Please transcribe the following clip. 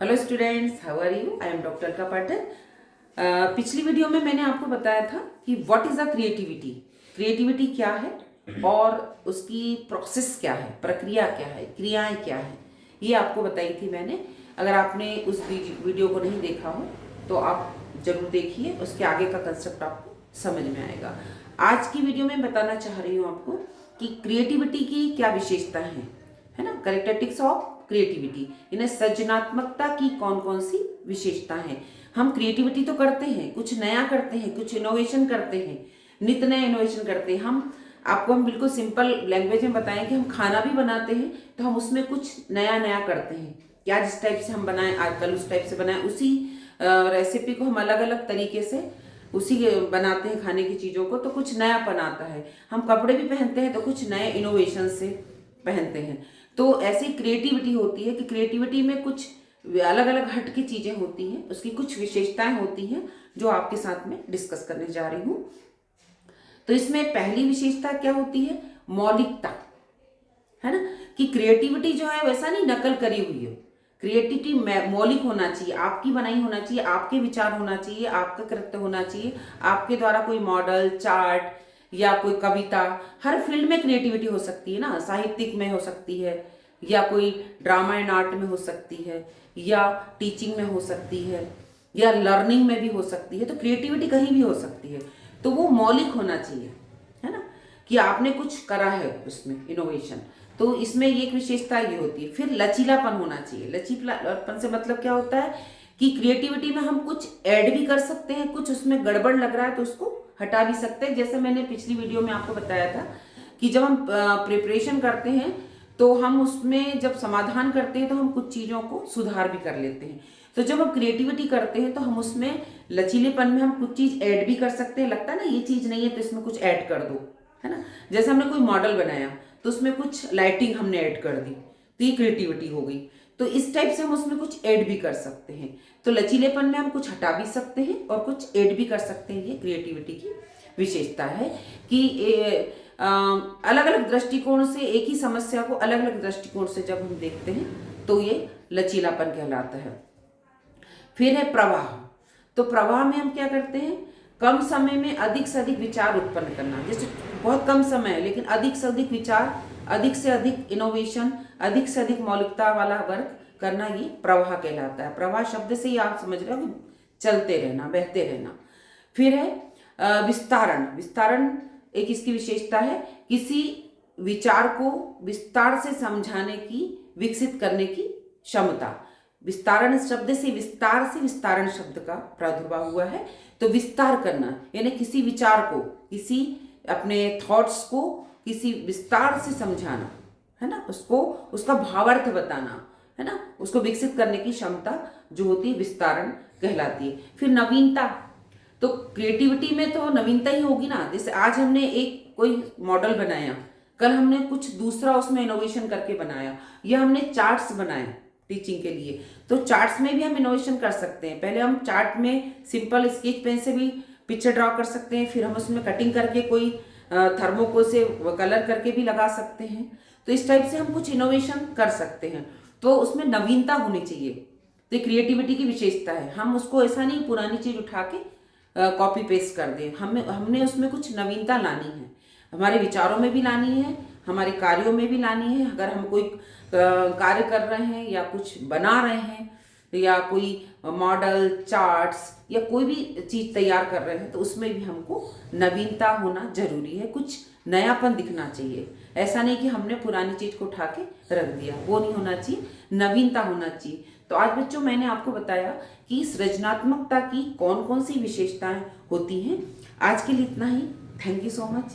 Hello students, how are you? I am doctor का पाटिल। पिछली video में मैंने आपको बताया था कि what is a creativity, creativity क्या है और उसकी प्रोसेस क्या है, प्रक्रिया क्या है, क्रियाएं क्या है, ये आपको बताई थी मैंने। अगर आपने उस वीडियो को नहीं देखा हो तो आप जरूर देखिए, उसके आगे का कंसेप्ट आपको समझ में आएगा। आज की वीडियो में बताना चाह रही हूँ आपको कि क्रिएटिविटी की क्या विशेषताएं हैं, है ना, कैरेक्टरिस्टिक्स ऑफ क्रिएटिविटी, इन्हें सृजनात्मकता की कौन कौन सी विशेषता है। हम क्रिएटिविटी तो करते हैं, कुछ नया करते हैं, कुछ इनोवेशन करते हैं, नित्य नया इनोवेशन करते हैं। हम बिल्कुल सिंपल लैंग्वेज में बताएं कि हम खाना भी बनाते हैं तो हम उसमें कुछ नया नया करते हैं। क्या जिस टाइप से हम बनाएं आजकल उस टाइप से बनाएं, उसी रेसिपी को हम अलग अलग तरीके से उसी बनाते हैं खाने की चीज़ों को, तो कुछ नयापन आता है। हम कपड़े भी पहनते हैं तो कुछ नए इनोवेशन से पहनते हैं। तो ऐसी क्रिएटिविटी होती है कि क्रिएटिविटी में कुछ अलग अलग हट की चीज़ें होती हैं, उसकी कुछ विशेषताएं होती हैं जो आपके साथ में डिस्कस करने जा रही हूँ। तो इसमें पहली विशेषता क्या होती है? मौलिकता, है ना, कि क्रिएटिविटी जो है वैसा नहीं नकल करी हुई हो। क्रिएटिविटी मौलिक होना चाहिए, आपकी बनाई होना चाहिए, आपके विचार होना चाहिए, आपका कृत्य होना चाहिए, आपके द्वारा कोई मॉडल, चार्ट या कोई कविता। हर फील्ड में क्रिएटिविटी हो सकती है ना, साहित्यिक में हो सकती है, या कोई ड्रामा एंड आर्ट में हो सकती है, या टीचिंग में हो सकती है, या लर्निंग में भी हो सकती है। तो क्रिएटिविटी कहीं भी हो सकती है, तो वो मौलिक होना चाहिए, है ना, कि आपने कुछ करा है उसमें इनोवेशन। तो इसमें एक विशेषता ये होती है। फिर लचीलापन होना चाहिए। लचीलापन से मतलब क्या होता है कि क्रिएटिविटी में हम कुछ ऐड भी कर सकते हैं, कुछ उसमें गड़बड़ लग रहा है तो उसको हटा भी सकते हैं। जैसे मैंने पिछली वीडियो में आपको बताया था कि जब हम प्रिपरेशन करते हैं तो हम उसमें जब समाधान करते हैं तो हम कुछ चीज़ों को सुधार भी कर लेते हैं। तो जब हम क्रिएटिविटी करते हैं तो हम उसमें लचीलेपन में हम कुछ चीज़ ऐड भी कर सकते हैं। लगता है ना ये चीज़ नहीं है तो इसमें कुछ ऐड कर दो, है ना। जैसे हमने कोई मॉडल बनाया तो उसमें कुछ लाइटिंग हमने ऐड कर दी तो ये क्रिएटिविटी हो गई। तो इस टाइप से हम उसमें कुछ ऐड भी कर सकते हैं। तो लचीलेपन में हम कुछ हटा भी सकते हैं और कुछ ऐड भी कर सकते हैं। ये क्रिएटिविटी की विशेषता है कि अलग अलग दृष्टिकोण से एक ही समस्या को अलग अलग दृष्टिकोण से जब हम देखते हैं तो ये लचीलापन कहलाता है। फिर है प्रवाह। तो प्रवाह में हम क्या करते हैं? कम समय में अधिक से अधिक विचार उत्पन्न करना। जैसे बहुत कम समय है लेकिन अधिक से अधिक विचार, अधिक से अधिक इनोवेशन, अधिक से अधिक मौलिकता वाला वर्क करना, ये प्रवाह कहलाता है। प्रवाह शब्द से ही आप समझ रहे हो कि चलते रहना, बहते रहना। फिर है विस्तारण। विस्तारण एक इसकी विशेषता है, किसी विचार को विस्तार से समझाने की, विकसित करने की क्षमता। विस्तारण शब्द से विस्तार से विस्तारण शब्द का प्रादुर्भाव हुआ है। तो विस्तार करना यानी किसी विचार को, किसी अपने थॉट्स को किसी विस्तार से समझाना, है ना, उसको उसका भावार्थ बताना, है ना, उसको विकसित करने की क्षमता जो होती है विस्तारण कहलाती है। फिर नवीनता। तो क्रिएटिविटी में तो नवीनता ही होगी ना। जैसे आज हमने एक कोई मॉडल बनाया, कल हमने कुछ दूसरा उसमें इनोवेशन करके बनाया, या हमने चार्ट्स बनाए टीचिंग के लिए, तो चार्ट्स में भी हम इनोवेशन कर सकते हैं। पहले हम चार्ट में सिंपल स्केच पेन से भी पिक्चर ड्रॉ कर सकते हैं, फिर हम उसमें कटिंग करके कोई थर्मोकोल से कलर करके भी लगा सकते हैं। तो इस टाइप से हम कुछ इनोवेशन कर सकते हैं। तो उसमें नवीनता होनी चाहिए। तो क्रिएटिविटी की विशेषता है। हम उसको ऐसा नहीं पुरानी चीज उठा के कॉपी पेस्ट कर दें। हमने उसमें कुछ नवीनता लानी है, हमारे विचारों में भी लानी है, हमारे कार्यों में भी लानी है। अगर हम कोई कार्य कर रहे हैं या कुछ बना रहे हैं या कोई मॉडल, चार्ट्स या कोई भी चीज़ तैयार कर रहे हैं तो उसमें भी हमको नवीनता होना जरूरी है। कुछ नयापन दिखना चाहिए। ऐसा नहीं कि हमने पुरानी चीज़ को उठा के रख दिया, वो नहीं होना चाहिए, नवीनता होना चाहिए। तो आज बच्चों मैंने आपको बताया कि सृजनात्मकता की कौन कौन सी विशेषताएं होती हैं। आज के लिए इतना ही। Thank you so much.